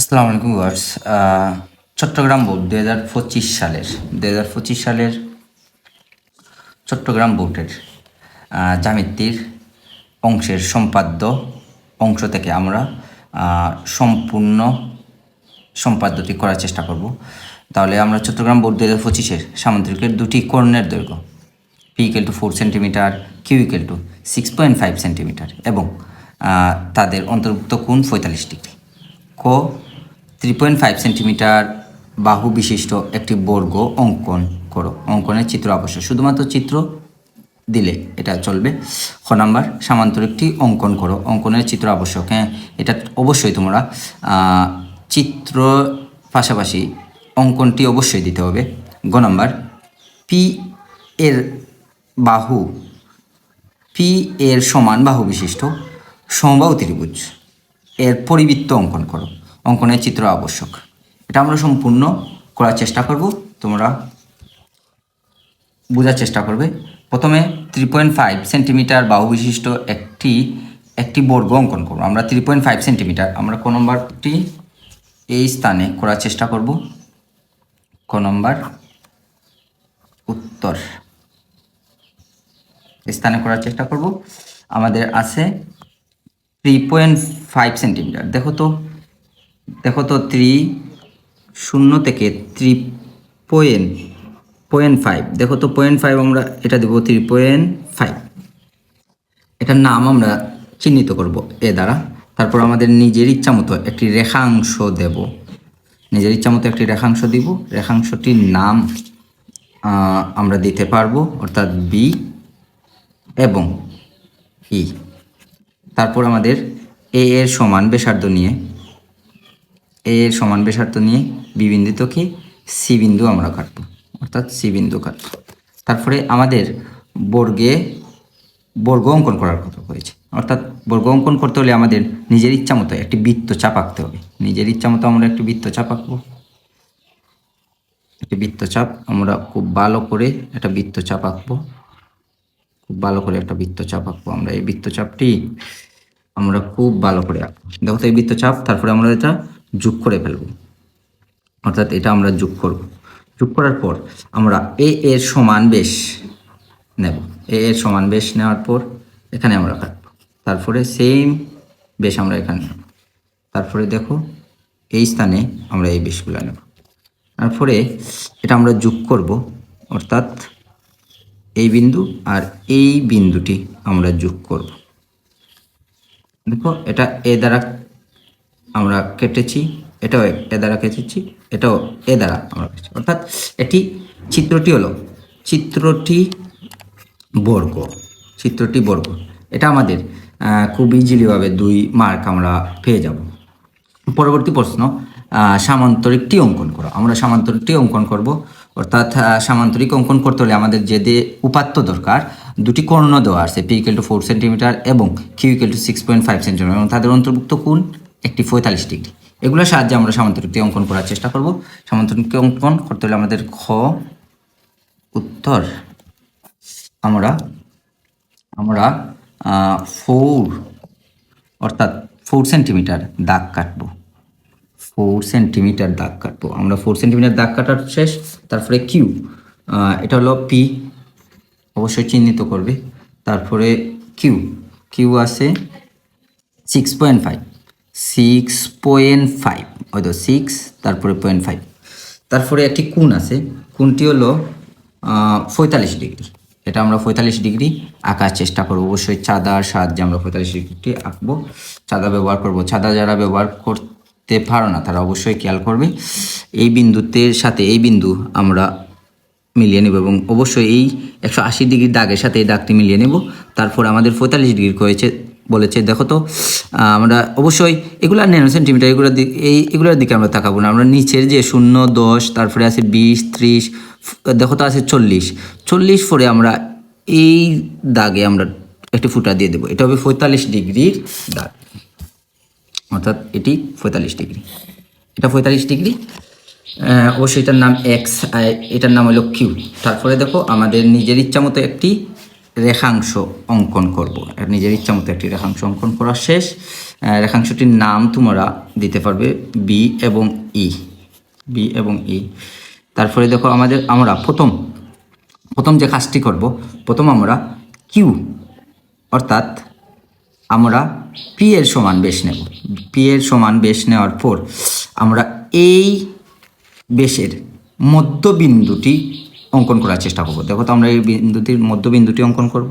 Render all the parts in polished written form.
আসসালামু আলাইকুম viewers. Chittagong board 2025 সালের চট্টগ্রাম বোর্ডের জ্যামিতির অংশের সম্পাদ্য অংশ থেকে আমরা সম্পূর্ণ সম্পাদ্যটি করার চেষ্টা করব। তাহলে আমরা চট্টগ্রাম বোর্ড 2025-এর সামান্তরিকের দুটি কর্ণের দৈর্ঘ্য P=4 সেন্টিমিটার, Q=6.5 সেন্টিমিটার এবং তাদের অন্তর্ভুক্ত কোণ 45 ডিগ্রি। ক 3.5 সেন্টিমিটার বাহু বিশিষ্ট একটি বর্গ অঙ্কন করো। অঙ্কনের চিত্র আবশ্যক, শুধুমাত্র চিত্র দিলে এটা চলবে। খ নাম্বার, সামান্তরিকটি অঙ্কন করো। অঙ্কনের চিত্র আবশ্যক। হ্যাঁ, এটা অবশ্যই তোমরা চিত্র পাশাপাশি অঙ্কনটি অবশ্যই দিতে হবে। গ নাম্বার, পি এর সমান বাহু বিশিষ্ট সমবাহু ত্রিভুজ এর পরিবৃত্ত অঙ্কন করো। অঙ্কনের চিত্র আবশ্যক। এটা আমরা সম্পূর্ণ করার চেষ্টা করব, তোমরা বোঝার চেষ্টা করবে। প্রথমে 3.5 সেন্টিমিটার বাহু বিশিষ্ট একটি বর্গ অঙ্কন করব। আমরা 3.5 সেন্টিমিটার আমরা ক নম্বরটি এই স্থানে করার চেষ্টা করব। ক নম্বর উত্তর স্থানে করার চেষ্টা করব। আমাদের আছে 3.5 সেন্টিমিটার। দেখো তো 0 থেকে 3.5, দেখো তো 0.5 আমরা এটা দেব 3.5। এটার নাম আমরা চিহ্নিত করব এ দ্বারা। তারপর আমাদের নিজের ইচ্ছা মতো একটি রেখাংশ দেব। দিব। রেখাংশটির নাম আমরা দিতে পারবো, অর্থাৎ বি এবং ই। তারপর আমাদের এ এর সমান ব্যাসার্ধ নিয়ে বি বিন্দুকে সি বিন্দু আমরা কাটবো, অর্থাৎ সি বিন্দু কাটবো। তারপরে আমাদের বর্গ অঙ্কন করার কথা হয়েছে, অর্থাৎ বর্গ অঙ্কন করতে হলে আমাদের নিজের ইচ্ছা মতো একটি বৃত্তচাপ আঁকতে হবে। আমরা একটি বৃত্তচাপ আঁকবো। আমরা খুব ভালো করে একটা বৃত্তচাপ আঁকবো। আমরা এই বৃত্তচাপটি আমরা খুব ভালো করে আঁকবো। দেখো তো এই বৃত্তচাপ, তারপরে আমরা এটা যোগ করে ফেলবো, অর্থাৎ এটা আমরা যোগ করব। যোগ করার পর আমরা এ এর সমান বেশ নেব। নেওয়ার পর এখানে আমরা কাটবো। তারপরে সেম বেশ আমরা এখানে নেব। তারপরে দেখো এই স্থানে আমরা এই বেশগুলো নেব। তারপরে এটা আমরা যোগ করব, অর্থাৎ এই বিন্দু আর এই বিন্দুটি আমরা যোগ করব। দেখো এটা এ দ্বারা আমরা কেটেছি, এটাও এ দ্বারা কেটেছি, এটাও এ দ্বারা আমরা কেটেছি, অর্থাৎ চিত্রটি বর্গ। এটা আমাদের খুব ইজিলিভাবে 2 মার্ক আমরা পেয়ে যাব। পরবর্তী প্রশ্ন, সামান্তরিকটি অঙ্কন করো। আমরা সামান্তরিকটি অঙ্কন করব, অর্থাৎ সামান্তরিক অঙ্কন করতে হলে আমাদের যে উপাত্ত দরকার, দুটি কর্ণ দেওয়া আছে, P=4 সেন্টিমিটার এবং Q=6.5 সেন্টিমিটার এবং তাদের অন্তর্ভুক্ত কোণ একটি 45 ডিগ্রি। এগুলোর সাহায্যে আমরা সামান্তরিকটি অঙ্কন করার চেষ্টা করব। সামান্তরিকটি অঙ্কন করতে হলে আমাদের খ উত্তর আমরা 4 সেন্টিমিটার দাগ কাটবো। 4 সেন্টিমিটার দাগ কাটবো আমরা। 4 সেন্টিমিটার দাগ কাটার শেষ। তারপরে কিউ, এটা হলো পি, অবশ্যই চিহ্নিত করবে। তারপরে কিউ আছে 6.5, হয়তো 6, তারপরে 0.5। তারপরে একটি কোণ আছে, কোণটি হলো 45 ডিগ্রি। এটা আমরা 45 ডিগ্রি আঁকার চেষ্টা করবো। অবশ্যই চাঁদার সাহায্যে আমরা 45 ডিগ্রি আঁকবো। চাঁদা ব্যবহার করব। চাঁদা যারা ব্যবহার করতে পারো না তারা অবশ্যই খেয়াল করবে। এই বিন্দুতে সাথে এই বিন্দু আমরা মিলিয়ে নেব এবং অবশ্যই এই 180 ডিগ্রি দাগের সাথে এই দাগটি মিলিয়ে নেব। তারপর আমাদের 45 ডিগ্রি বলেছে। দেখো তো আমরা অবশ্যই এগুলো ন্যানো সেন্টিমিটার, এগুলোর দিকে আমরা তাকাবো না। আমরা নিচের যে 0, 10, তারপরে আছে 20, 30, দেখো তো আছে 40 পরে আমরা এই দাগে আমরা একটি ফুটা দিয়ে দেবো। এটা হবে 45 ডিগ্রির দাগ, অর্থাৎ এটি 45 ডিগ্রি। এটা 45 ডিগ্রি। অবশ্যই এটার নাম এক্স, এটার নাম হলো কিউ। তারপরে দেখো আমাদের নিজের ইচ্ছা মতো একটি রেখাংশ অঙ্কন করব। নিজের ইচ্ছা মতো একটি রেখাংশ অঙ্কন করা শেষ। রেখাংশটির নাম তোমরা দিতে পারবে বি এবং ই, বি এবং ই। তারপরে দেখো আমরা প্রথম যে কাজটি করব, প্রথম আমরা কিউ অর্থাৎ আমরা পি এর সমান বেশ নেব। পি এর সমান বেশ নেওয়ার পর আমরা এই বেশের মধ্যবিন্দুটি অঙ্কন করার চেষ্টা করব। দেখো তো আমরা এই মধ্যবিন্দুটি অঙ্কন করব।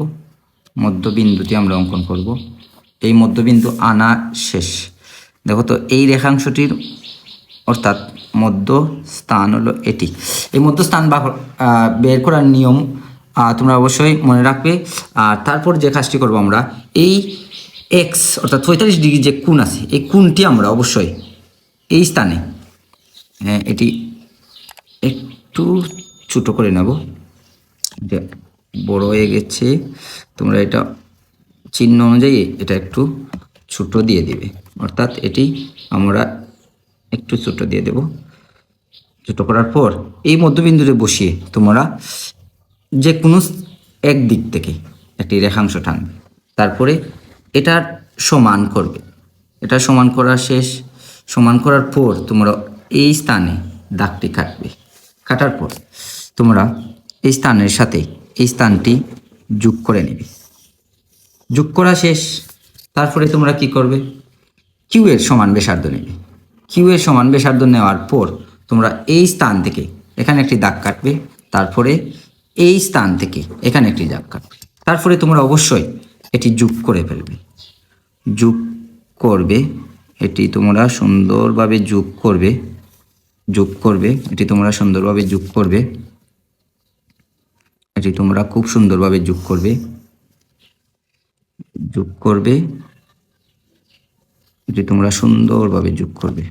মধ্যবিন্দুটি আমরা অঙ্কন করব। এই মধ্যবিন্দু আনা শেষ। দেখো তো এই রেখাংশটির অর্থাৎ মধ্যস্থান হলো এটি। এই মধ্যস্থান বের করার নিয়ম তোমরা অবশ্যই মনে রাখবে। আর তারপর যে কাজটি করব, আমরা এই এক্স অর্থাৎ 45 ডিগ্রি যে কোণ আছে, এই কোণটি আমরা অবশ্যই এই স্থানে, হ্যাঁ এটি একটু ছোটো করে নেব, এটা বড় হয়ে গেছে, তোমরা এটা চিহ্ন অনুযায়ী এটা একটু ছোটো দিয়ে দিবে, অর্থাৎ এটি আমরা একটু ছোটো দিয়ে দেব। ছোটো করার পর এই মধ্যবিন্দুতে বসিয়ে তোমরা যে কোনো এক দিক থেকে একটি রেখাংশ টানবে, তারপরে এটার সমান করবে। এটা সমান করা শেষ। সমান করার পর তোমরা এই স্থানে দাগটি কাটবে। কাটার পর তোমরা এই স্থানের সাথে এই স্থানটি যোগ করে নেবে। যোগ করা শেষ। তারপরে তোমরা কি করবে, কিউ এর সমান ব্যাসার্ধ নেবে। কিউ এর সমান ব্যাসার্ধ নেওয়ার পর তোমরা এই স্থান থেকে এখানে একটি দাগ কাটবে, তারপরে এই স্থান থেকে এখানে একটি দাগ কাটবে, তারপরে তোমরা অবশ্যই এটি যোগ করে ফেলবে। যোগ করবে, এটি তোমরা সুন্দরভাবে যোগ করবে। এটি তোমরা সুন্দরভাবে যোগ করবে। এটি তোমরা খুব সুন্দরভাবে যোগ করবে। এটি তোমরা সুন্দরভাবে যোগ করবে।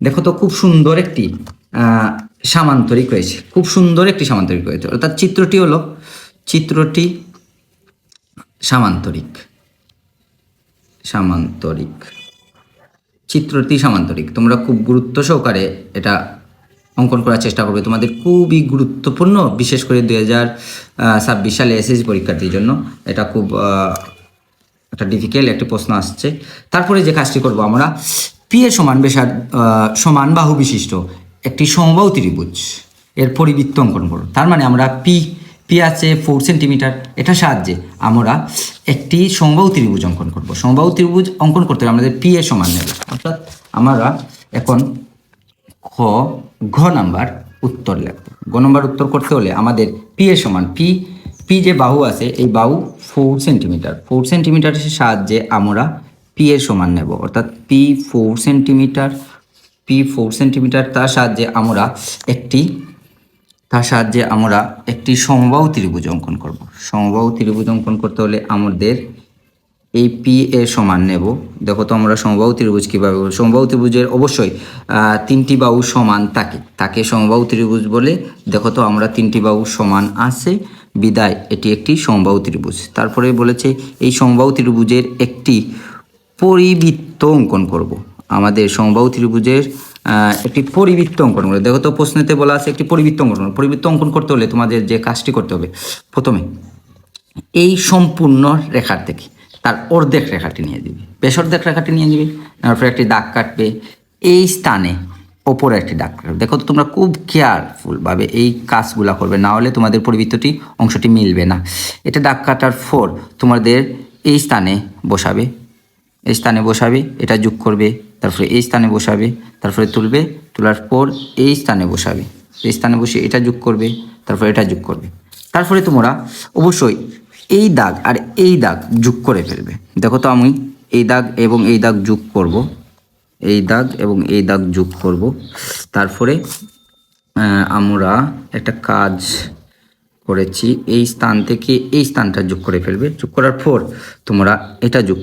দেখো তো খুব সুন্দর একটি সামান্তরিক রয়েছে, অর্থাৎ চিত্রটি সামান্তরিক। তোমরা খুব গুরুত্ব সহকারে এটা অঙ্কন করার চেষ্টা করবে। তোমাদের খুবই গুরুত্বপূর্ণ, বিশেষ করে 2026 সালে এসএসসি পরীক্ষার্থীর জন্য এটা খুব একটা ডিফিকাল্ট একটি প্রশ্ন আসছে। তারপরে যে কাজটি করব, আমরা পি এর সমান বাহু বিশিষ্ট একটি সমবাহু ত্রিভুজ এর পরিবৃত্ত অঙ্কন করব। তার মানে আমরা পি আছে 4 সেন্টিমিটার, এটার সাহায্যে আমরা একটি সমবাহু ত্রিভুজ অঙ্কন করব। সমবাহু ত্রিভুজ অঙ্কন করতে হলে আমাদের পি এর সমান নেব, অর্থাৎ আমরা এখন ঘ নাম্বার উত্তর লিখব। নাম্বার উত্তর করতে হলে আমাদের পি এর সমান পি যে বাহু আছে, এই বাহু 4 সেন্টিমিটারের সাহায্যে আমরা পি এর সমান নেব, অর্থাৎ পি 4 সেন্টিমিটার। তার সাহায্যে আমরা একটি সমবাহু ত্রিভুজ অঙ্কন করব। সমবাহু ত্রিভুজ অঙ্কন করতে হলে আমাদের এই পি এর সমান নেব। দেখো তো আমরা সমবাহু ত্রিভুজ কীভাবে, সমবাহু ত্রিভুজের অবশ্যই 3টি বাহু সমান তাকে সমবাহু ত্রিভুজ বলে। দেখো তো আমরা 3টি বাহু সমান আছে বিদায় এটি একটি সমবাহু ত্রিভুজ। তারপরে বলেছে এই সমবাহু ত্রিভুজের একটি পরিবৃত্ত অঙ্কন করব। আমাদের সমবাহু ত্রিভুজের একটি পরিবৃত্ত অঙ্কন করবে। দেখো তো প্রশ্নেতে বলা আছে একটি পরিবৃত্ত অঙ্কন করবে। পরিবৃত্ত অঙ্কন করতে হলে তোমাদের যে কাজটি করতে হবে, প্রথমে এই সম্পূর্ণ রেখার থেকে তার অর্ধেক রেখাটি নিয়ে দিবে, বেশ অর্ধেক রেখাটি নিয়ে দিবে, তারপরে একটি দাগ কাটবে। এই স্থানে ওপরে একটি দাগ কাটবে। দেখো তো তোমরা খুব কেয়ারফুলভাবে এই কাজগুলো করবে, না হলে তোমাদের পরিবৃত্তটি অংশটি মিলবে না। এটা দাগ কাটার পর তোমাদের এই স্থানে বসাবে, এটা যোগ করবে, তারপরে এই স্থানে বসাবে, তারপরে তোলার পর এই স্থানে বসাবে, এই স্থানে বসে এটা যোগ করবে, তারপরে এটা যোগ করবে। তারপরে তোমরা অবশ্যই এই দাগ আর এই দাগ যোগ করে ফেলবে। দেখো তো আমি এই দাগ এবং এই দাগ যোগ করব, তারপরে আমরা একটা কাজ করেছি, এই স্থান থেকে এই স্থানটা যোগ করে ফেলবে। যোগ করার পর তোমরা এটা যোগ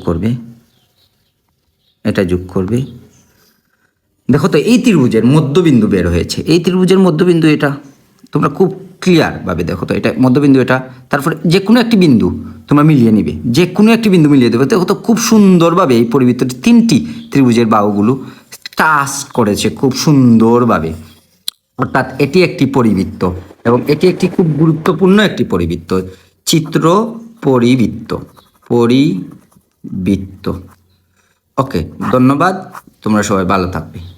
করবে। দেখো তো এই ত্রিভুজের মধ্যবিন্দু বের হয়েছে। এই ত্রিভুজের মধ্যবিন্দু এটা, তোমরা খুব ক্লিয়ারভাবে দেখো তো এটা মধ্যবিন্দু এটা। তারপরে যে কোনো একটি বিন্দু তোমরা মিলিয়ে নিবে, দেবে। দেখো তো খুব সুন্দরভাবে এই পরিবৃত্তটি 3টি ত্রিভুজের বাহুগুলো টাচ করেছে খুব সুন্দরভাবে, অর্থাৎ এটি একটি পরিবৃত্ত এবং এটি একটি খুব গুরুত্বপূর্ণ একটি পরিবৃত্ত। চিত্র পরিবৃত্ত। পরিবৃত্ত। ওকে, ধন্যবাদ, তোমরা সবাই ভালো থাকবে।